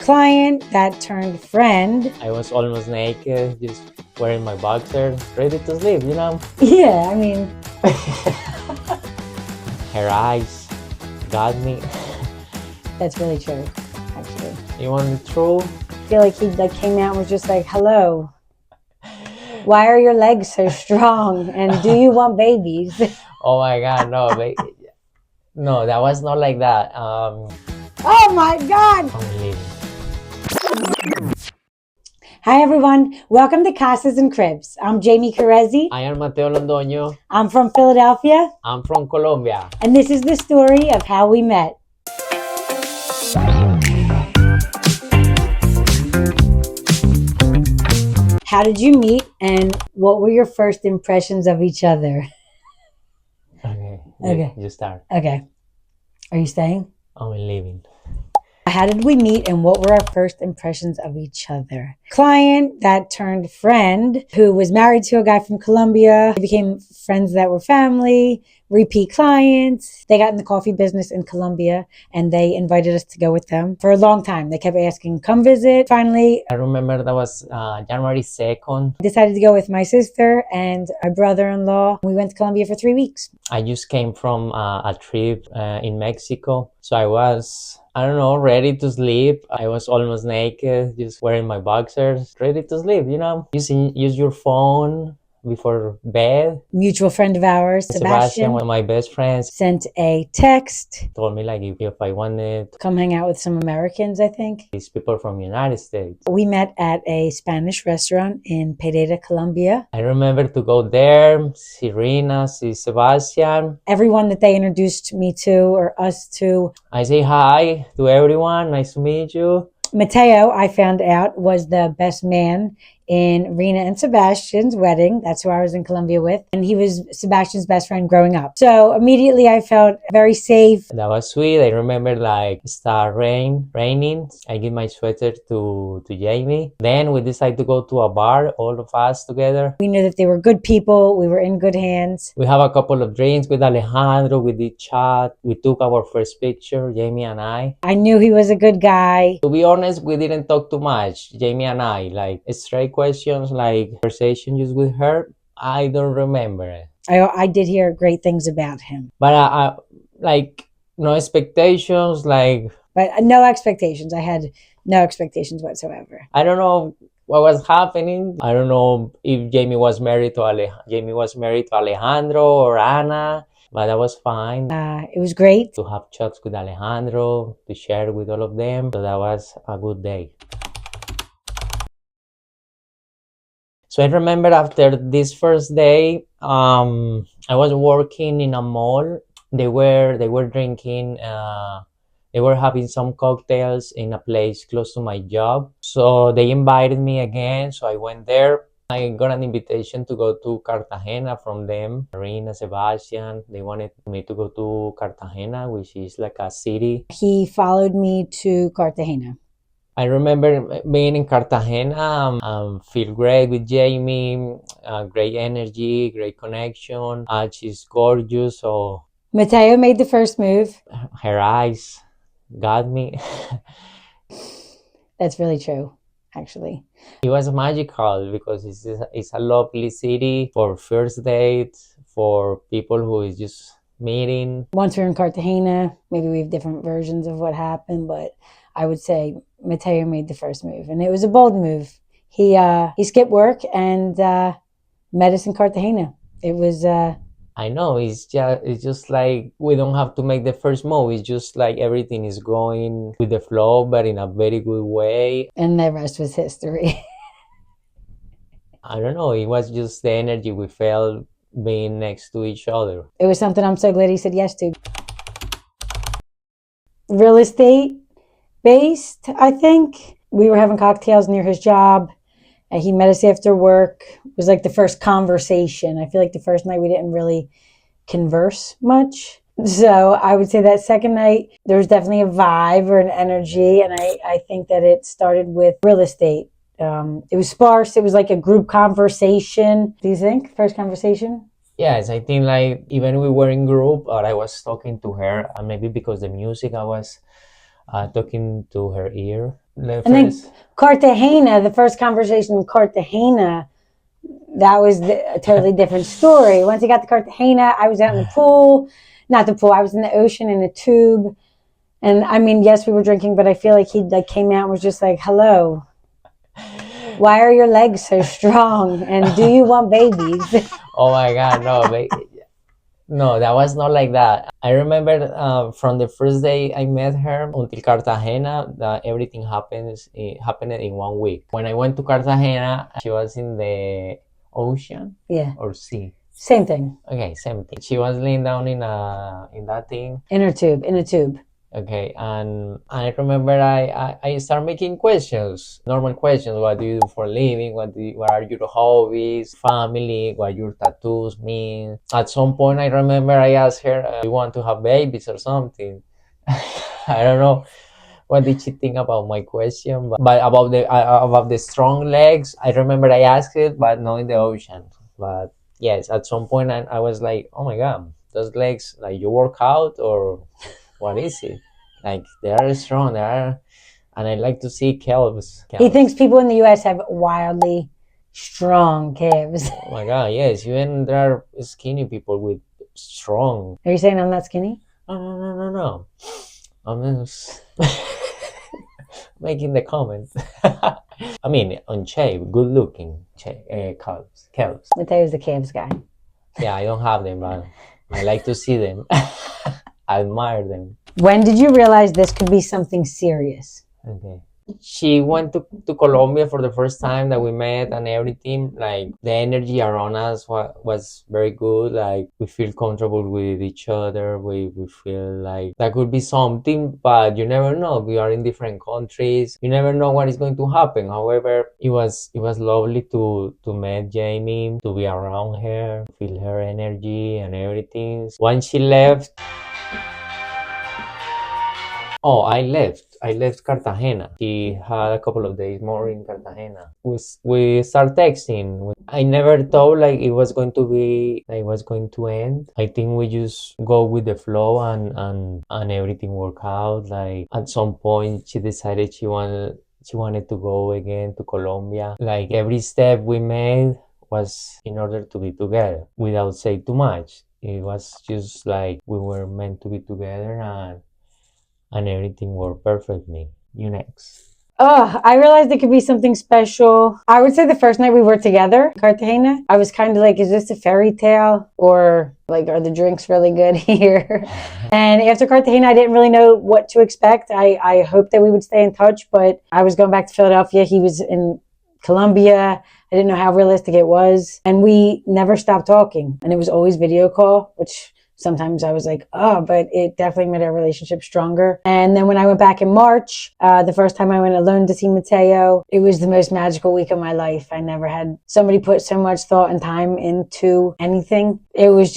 Client that turned friend. I was almost naked, just wearing my boxers, ready to sleep, you know? Yeah, I mean, Her eyes got me. that's really true, actually. You want the truth? I feel like he came out and was just like, hello, why are your legs so strong? And do you want babies? Oh my God, no, no, that was not like that. Oh my God. I'm leaving. Hi, everyone. Welcome to Casas and Cribs. I'm Jamie Kerezsi. I am Mateo Londoño. I'm from Philadelphia. I'm from Colombia. And this is the story of how we met. How did you meet and what were your first impressions of each other? Okay. You start. Okay. Are you staying? I'm leaving. How did we meet and what were our first impressions of each other? Client that turned friend who was married to a guy from Colombia. They became friends that were family, repeat clients. They got in the coffee business in Colombia and they invited us to go with them for a long time. They kept asking, come visit. Finally, I remember that was January 2nd. I decided to go with my sister and my brother-in-law. We went to Colombia for 3 weeks. I just came from a trip in Mexico. So I was, I don't know, ready to sleep. I was almost naked, just wearing my boxers, ready to sleep, you know? Use your phone before bed. Mutual friend of ours, Sebastian, one of my best friends, sent a text. told me like if I wanted Come hang out with some Americans, I think. these people from the United States. We met at a Spanish restaurant in Pereira, Colombia. I remember to go there, see Rina, see Sebastian. Everyone that they introduced me to or us to. I say hi to everyone, nice to meet you. Mateo, I found out, was the best man in Rina and Sebastian's wedding. That's who I was in Colombia with. And he was Sebastian's best friend growing up. So immediately I felt very safe. That was sweet. I remember like start raining. I give my sweater to Jamie. Then we decided to go to a bar, all of us together. We knew that they were good people. We were in good hands. We have a couple of drinks with Alejandro. We did chat. We took our first picture, Jamie and I. I knew he was a good guy. To be honest, we didn't talk too much, Jamie and I. Like straight questions, like conversation just with her. I don't remember it. I did hear great things about him. But I like no expectations, like. But no expectations. I had no expectations whatsoever. I don't know what was happening. I don't know if Jamie was married to Alejandro or Anna, but that was fine. It was great to have chats with Alejandro, to share with all of them. So that was a good day. So I remember after this first day, I was working in a mall. They were drinking. They were having some cocktails in a place close to my job. So they invited me again. So I went there. I got an invitation to go to Cartagena from them. Marina, Sebastian, they wanted me to go to Cartagena, which is like a city. He followed me to Cartagena. I remember being in Cartagena, feel great with Jamie, great energy, great connection. She's gorgeous. So Mateo made the first move. her eyes got me. That's really true, actually. It was magical because it's a lovely city for first dates, for people who is just meeting. Once we're in Cartagena, maybe we have different versions of what happened, but I would say Mateo made the first move, and it was a bold move. He skipped work and met us in Cartagena. It was. I know it's just like we don't have to make the first move. It's just like everything is going with the flow, but in a very good way. And the rest was history. I don't know. It was just the energy we felt being next to each other. It was something I'm so glad he said yes to. Real estate based, I think. We were having cocktails near his job. He met us after work. It was like the first conversation. I feel like the first night we didn't really converse much. So I would say that second night, there was definitely a vibe or an energy. And I think that it started with real estate. It was sparse. It was like a group conversation. Do you think? First conversation? Yes, I think like even we were in group, or I was talking to her, and maybe because the music I was talking to her ear. The And then first. Cartagena, the first conversation in Cartagena, that was a totally different story. Once he got to Cartagena, I was out in the pool, not the pool, I was in the ocean in a tube. And I mean, yes, we were drinking, but I feel like he like came out and was just like, hello, why are your legs so strong? And do you want babies? Oh my God, no, no, that was not like that. I remember from the first day I met her until Cartagena, that everything happened in 1 week. When I went to Cartagena, she was in the ocean Yeah. or sea. Same thing. Okay, same thing. She was laying down in that thing. In a tube. Okay, and I remember I started making questions, normal questions. What do you do for a living? What are your hobbies, family, what your tattoos mean? At some point, I remember I asked her, you want to have babies or something? I don't know what did she think about my question, but about the strong legs, I remember I asked it, but not in the ocean. But yes, at some point, I was like, oh my God, those legs, like you work out or what is it? Like they are strong, they are, and I like to see calves. He thinks people in the US have wildly strong calves. Oh my God, yes, even there are skinny people with strong. Are you saying I'm not skinny? No, no, no, no, no. I'm just making the comment. I mean, on shape, good looking calves. Mateo's the calves guy. Yeah, I don't have them, but I like to see them. I admire them. When did you realize this could be something serious? Okay. She went to Colombia for the first time that we met and everything. Like the energy around us was very good. Like we feel comfortable with each other. We feel like that could be something, but you never know. We are in different countries. You never know what is going to happen. However, it was lovely to meet Jamie, to be around her, feel her energy and everything. Once she left, oh, I left Cartagena. He had a couple of days more in Cartagena. We start texting. I never thought like it was going to be like it was going to end. I think we just go with the flow and everything worked out. Like at some point she decided she wanted to go again to Colombia. Like every step we made was in order to be together without saying too much. It was just like we were meant to be together and everything worked perfectly. You next. Oh, I realized it could be something special. I would say the first night we were together, Cartagena, I was kind of like, is this a fairy tale? Or like, are the drinks really good here? And after Cartagena, I didn't really know what to expect. I hoped that we would stay in touch, but I was going back to Philadelphia. He was in Colombia. I didn't know how realistic it was. And we never stopped talking. And it was always video call, which sometimes I was like, oh, but it definitely made our relationship stronger. And then when I went back in March, the first time I went alone to see Mateo, it was the most magical week of my life. I never had somebody put so much thought and time into anything. It was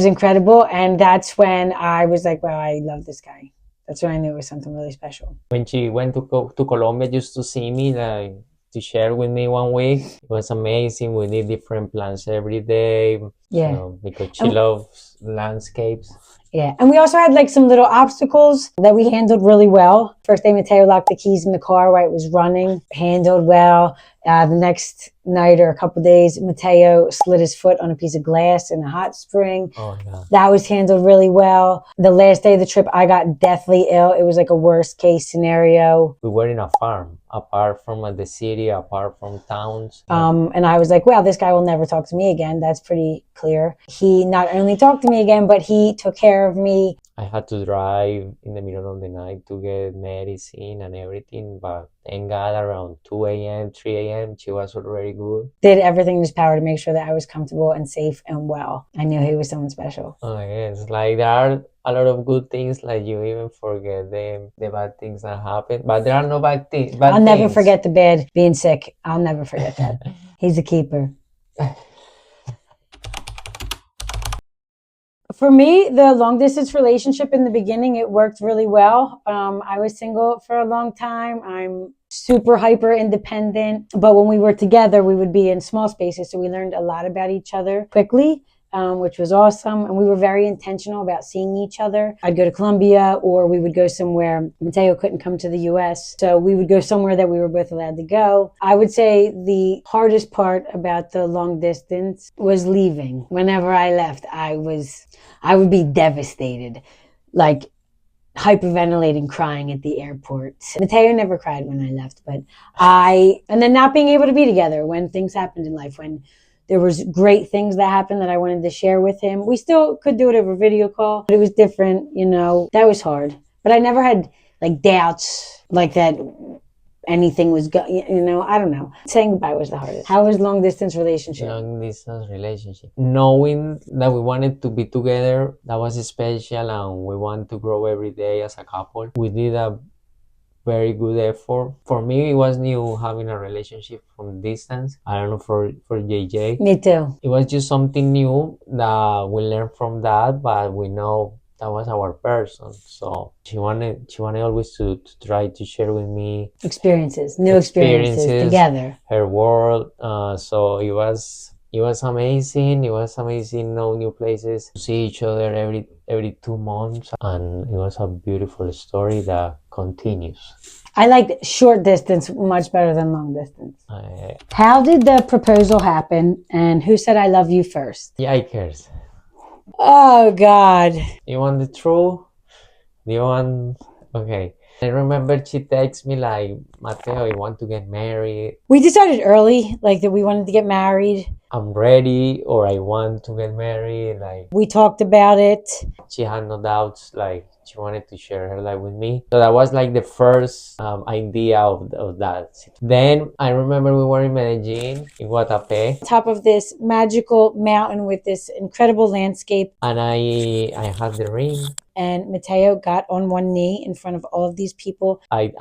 incredible. And that's when I was like, wow, I love this guy. That's when I knew it was something really special. When she went to Colombia just to see me, like to share with me 1 week, it was amazing. We did different plans every day. Yeah. Because she loves landscapes. Yeah. And we also had like some little obstacles that we handled really well. First day, Mateo locked the keys in the car while it was running, handled well. The next night or a couple of days, Mateo slid his foot on a piece of glass in a hot spring. Oh, yeah. That was handled really well. The last day of the trip, I got deathly ill. It was like a worst case scenario. We were in a farm, apart from the city, apart from towns. And I was like, well, this guy will never talk to me again. That's pretty clear. He not only talked to me again, but he took care of me. I had to drive in the middle of the night to get medicine and everything, but thank God around 2 a.m., 3 a.m., she was already good. Did everything in his power to make sure that I was comfortable and safe and well. I knew he was someone special. Oh, yes. Like there are a lot of good things, like you even forget the bad things that happen, but there are no bad things. I'll never forget the bad being sick. I'll never forget that. He's a keeper. For me, the long distance relationship in the beginning, it worked really well. I was single for a long time. I'm super hyper independent. But when we were together, we would be in small spaces. So we learned a lot about each other quickly. which was awesome. And we were very intentional about seeing each other. I'd go to Colombia, or we would go somewhere. Mateo couldn't come to the US, so we would go somewhere that we were both allowed to go. I would say the hardest part about the long distance was leaving. Whenever I left, I would be devastated, like hyperventilating, crying at the airport. Mateo never cried when I left, but and then not being able to be together when things happened in life, when there was great things that happened that I wanted to share with him. We still could do it over video call, but it was different, that was hard. But I never had like doubts like that anything was I don't know. Saying goodbye was the hardest. How was long distance relationship? Long distance relationship. Knowing that we wanted to be together, that was special, and we want to grow every day as a couple. We did a very good effort. For me, it was new having a relationship from distance. I don't know for JJ. Me too. It was just something new that we learned from that, but we know that was our person. So she wanted always to try to share with me new experiences together, her world. So it was amazing. It was amazing knowing new places, to see each other every 2 months, and it was a beautiful story that continues. I liked short distance much better than long distance. How did the proposal happen, and who said I love you first? Yikers. Oh, God. You want the truth? You want... Okay. I remember she texted me like, Mateo, I want to get married. We decided early, like, that we wanted to get married. I'm ready, or I want to get married. Like, we talked about it. She had no doubts, like, she wanted to share her life with me. So that was like the first idea of that. Then I remember we were in Medellin, in Guatapé. Top of this magical mountain with this incredible landscape. And I had the ring. And Mateo got on one knee in front of all of these people. I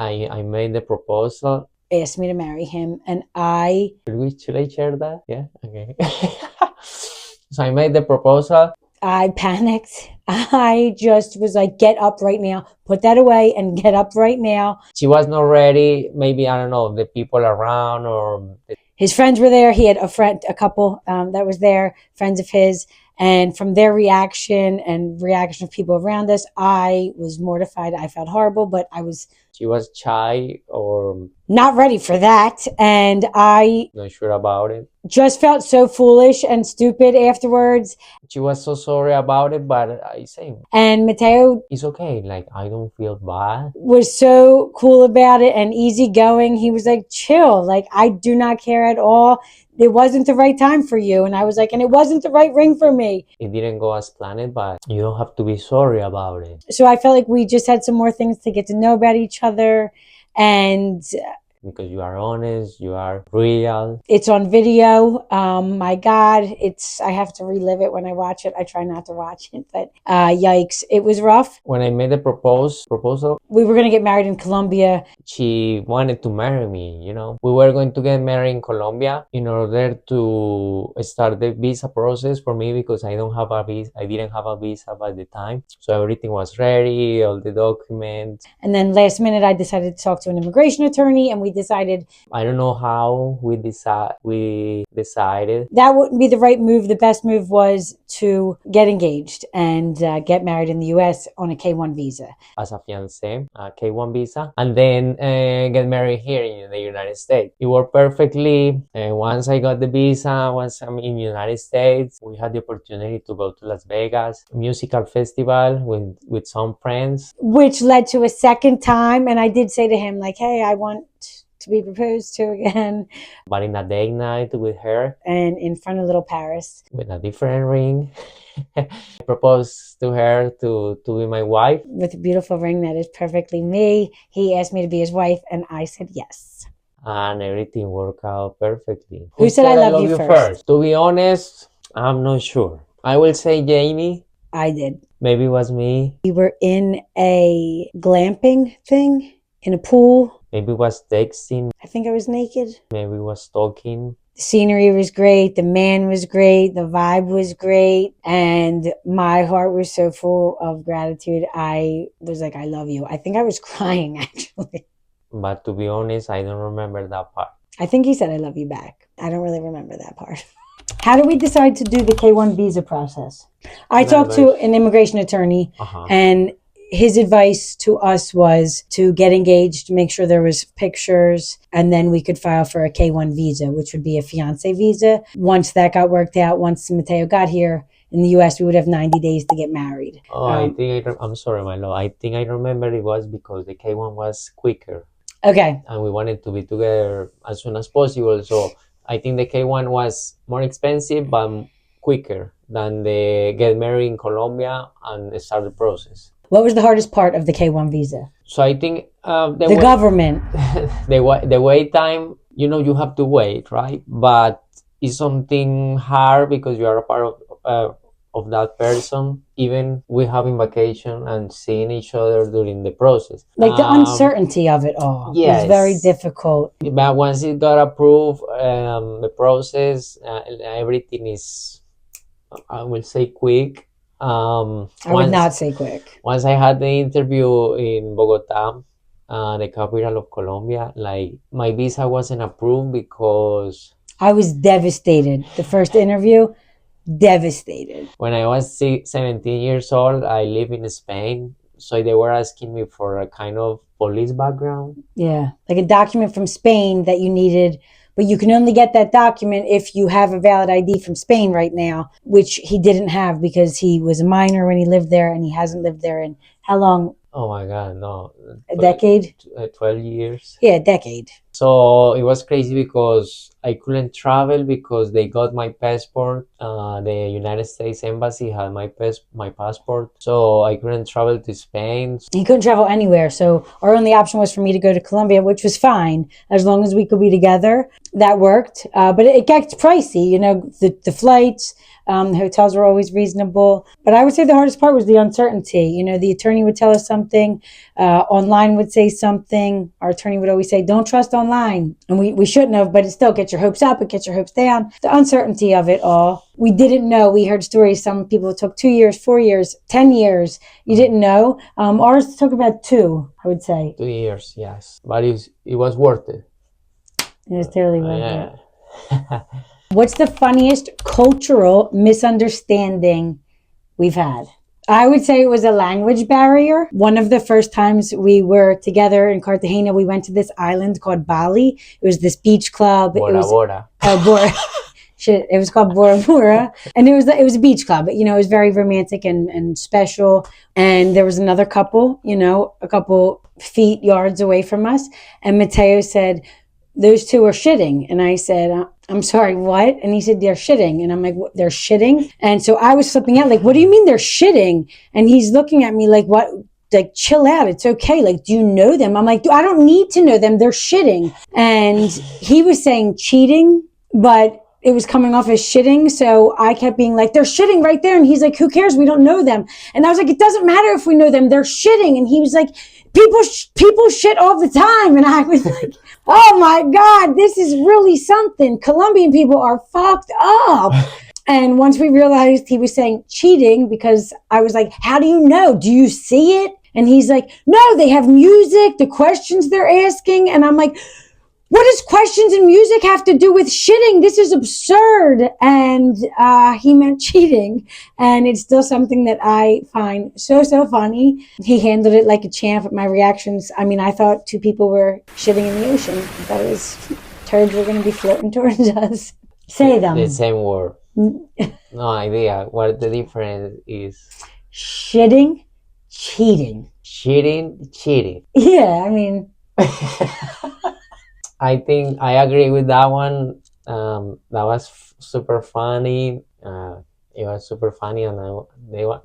made the proposal. Asked me to marry him, and Should I share that? Yeah? Okay. So I made the proposal. I panicked. I just was like, get up right now. Put that away and get up right now. She was not ready. Maybe, I don't know, the people around or... His friends were there. He had a couple that was there, friends of his. And from their reaction and reaction of people around us, I was mortified. I felt horrible, but She was shy or... not ready for that. And I... not sure about it. Just felt so foolish and stupid afterwards. She was so sorry about it, but I say... And Mateo... it's okay. Like, I don't feel bad. Was so cool about it and easygoing. He was like, chill. Like, I do not care at all. It wasn't the right time for you. And I was like, and it wasn't the right ring for me. It didn't go as planned, but you don't have to be sorry about it. So I felt like we just had some more things to get to know about each other. And... because you are honest, you are real. It's on video. My God, I have to relive it when I watch it. I try not to watch it, but yikes, it was rough. When I made the proposal, we were going to get married in Colombia. She wanted to marry me, We were going to get married in Colombia in order to start the visa process for me, because I didn't have a visa by the time. So everything was ready, all the documents. And then last minute, I decided to talk to an immigration attorney, and we decided... I don't know how we decided. That wouldn't be the right move. The best move was to get engaged and get married in the US on a K-1 visa. As a fiancé, a K-1 visa. And then get married here in the United States. It worked perfectly. Once I got the visa, once I'm in the United States, we had the opportunity to go to Las Vegas, musical festival with some friends. Which led to a second time. And I did say to him, like, hey, I want to be proposed to again. But in a date night with her. And in front of little Paris. With a different ring. I proposed to her to be my wife. With a beautiful ring that is perfectly me. He asked me to be his wife, and I said yes. And everything worked out perfectly. Who said I love you first? To be honest, I'm not sure. I will say Jamie. I did. Maybe it was me. We were in a glamping thing in a pool. Maybe it was texting. I think I was naked. Maybe it was talking. The scenery was great. The man was great. The vibe was great. And my heart was so full of gratitude. I was like, I love you. I think I was crying, actually. But to be honest, I don't remember that part. I think he said I love you back. I don't really remember that part. How do we decide to do the K-1 visa process? I talked to an immigration attorney, and his advice to us was to get engaged, make sure there was pictures, and then we could file for a K-1 visa, which would be a fiance visa. Once that got worked out, once Mateo got here in the U.S., we would have 90 days to get married. I'm sorry, my love. I think I remember it was because the K1 was quicker. Okay. And we wanted to be together as soon as possible. So I think the K1 was more expensive but quicker than the get married in Colombia and start the process. What was the hardest part of the K-1 visa? So I think the government. the wait time, you have to wait, right? But it's something hard because you are a part of that person, even we having vacation and seeing each other during the process. Like the uncertainty of it all is very difficult. But once it got approved, the process, everything is, I will say, quick. I would not say quick. Once I had the interview in Bogota, the capital of Colombia, like my visa wasn't approved because I was devastated. The first interview, devastated. When I was 17 years old, I lived in Spain, so they were asking me for a kind of police background. Yeah, like a document from Spain that you needed, but you can only get that document if you have a valid ID from Spain right now, which he didn't have because he was a minor when he lived there, and he hasn't lived there in how long? Oh my God, no. A decade? 12 years. Yeah, a decade. So it was crazy because I couldn't travel because they got my passport. The United States Embassy had my passport. So I couldn't travel to Spain. He couldn't travel anywhere. So our only option was for me to go to Colombia, which was fine. As long as we could be together, that worked. But it gets pricey, the flights. The hotels were always reasonable. But I would say the hardest part was the uncertainty. The attorney would tell us something. Online would say something. Our attorney would always say, don't trust online. And we shouldn't have, but it still gets your hopes up. It gets your hopes down. The uncertainty of it all. We didn't know. We heard stories. Some people took 2 years, 4 years, 10 years. You didn't know. Ours took about 2, I would say. 2 years, yes. But it was worth it. It was totally worth it. What's the funniest cultural misunderstanding we've had? I would say it was a language barrier. One of the first times we were together in Cartagena, we went to this island called Bali. It was this beach club. Bora Bora. It was called Bora Bora. And it was a beach club. It was very romantic and special. And there was another couple, a couple feet, yards away from us. And Mateo said, those two are shitting. And I said, I'm sorry, what? And he said, they're shitting. And I'm like, what? They're shitting? And so I was flipping out, like, what do you mean they're shitting? And he's looking at me like, what? Like, chill out. It's okay. Like, do you know them? I'm like, I don't need to know them. They're shitting. And he was saying cheating, but it was coming off as shitting. So I kept being like, they're shitting right there. And he's like, who cares? We don't know them. And I was like, it doesn't matter if we know them. They're shitting. And he was like, people shit all the time. And I was like, oh my God, this is really something. Colombian people are fucked up. And once we realized he was saying cheating, because I was like, how do you know? Do you see it? And he's like, no, they have music, the questions they're asking. And I'm like, what does questions and music have to do with shitting? This is absurd. And he meant cheating. And it's still something that I find so funny. He handled it like a champ. My reactions, I thought 2 people were shitting in the ocean. I thought it was turds were going to be floating towards us. Say them. The same word. No idea what the difference is. Shitting, cheating. Shitting, cheating. Yeah, I think I agree with that one. That was super funny. It was super funny, and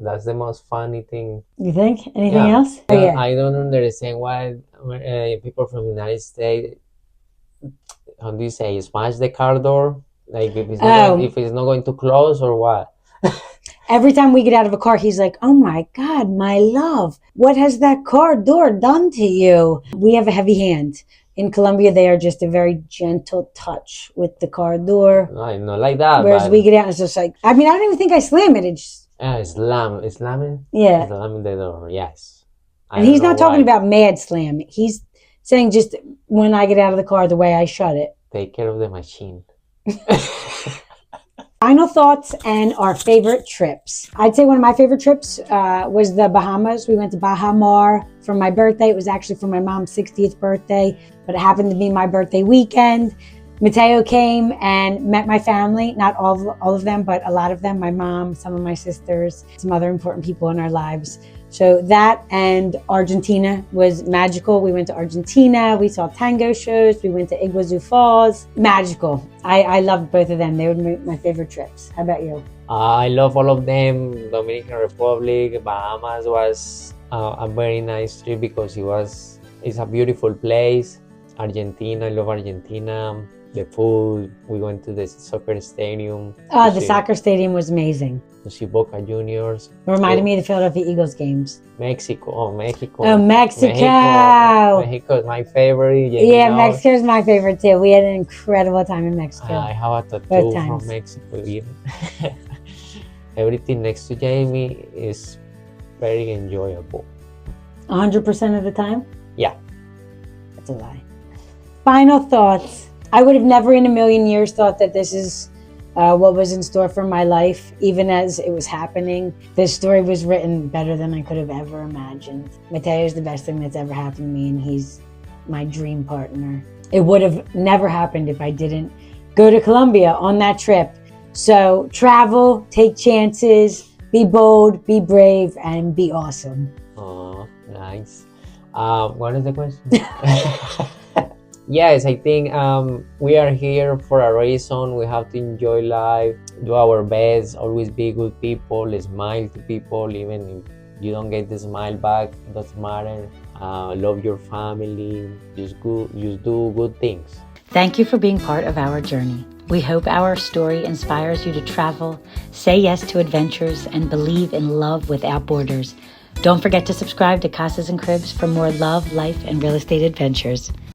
that's the most funny thing. You think? Anything else? Yeah. I don't understand why people from the United States, how do you say, smash the car door? Like if it's not going to close or what? Every time we get out of a car, he's like, oh my God, my love, what has that car door done to you? We have a heavy hand. In Colombia, they are just a very gentle touch with the car door. No, not like that. Whereas we get out, it's just like, I don't even think I slam it. It's just... Slamming? Yeah. Slamming the door, yes. And he's not talking about mad slam. He's saying just when I get out of the car, the way I shut it. Take care of the machine. Final thoughts and our favorite trips. I'd say one of my favorite trips was the Bahamas. We went to Baha Mar for my birthday. It was actually for my mom's 60th birthday, but it happened to be my birthday weekend. Mateo came and met my family, not all of them, but a lot of them, my mom, some of my sisters, some other important people in our lives. So that and Argentina was magical. We went to Argentina, we saw tango shows, we went to Iguazu Falls. Magical. I loved both of them. They were my favorite trips. How about you? I love all of them. Dominican Republic, Bahamas was a very nice trip because it's a beautiful place. Argentina, I love Argentina. The food, we went to the soccer stadium. The soccer stadium was amazing. To see Boca Juniors. It reminded me of the Philadelphia Eagles games. Mexico. Oh, Mexico. Mexico is my favorite. Yeah, Mexico is my favorite too. We had an incredible time in Mexico. I have a tattoo from Mexico. Everything next to Jamie is very enjoyable. 100% of the time? Yeah. That's a lie. Final thoughts. I would have never in a million years thought that this is what was in store for my life, even as it was happening. This story was written better than I could have ever imagined. Mateo is the best thing that's ever happened to me, and he's my dream partner. It would have never happened if I didn't go to Colombia on that trip. So travel, take chances, be bold, be brave, and be awesome. Oh, nice. What is the question? Yes, I think we are here for a reason. We have to enjoy life, do our best, always be good people, smile to people, even if you don't get the smile back, it doesn't matter. Love your family, just do good things. Thank you for being part of our journey. We hope our story inspires you to travel, say yes to adventures, and believe in love without borders. Don't forget to subscribe to Casas and Cribs for more love, life, and real estate adventures.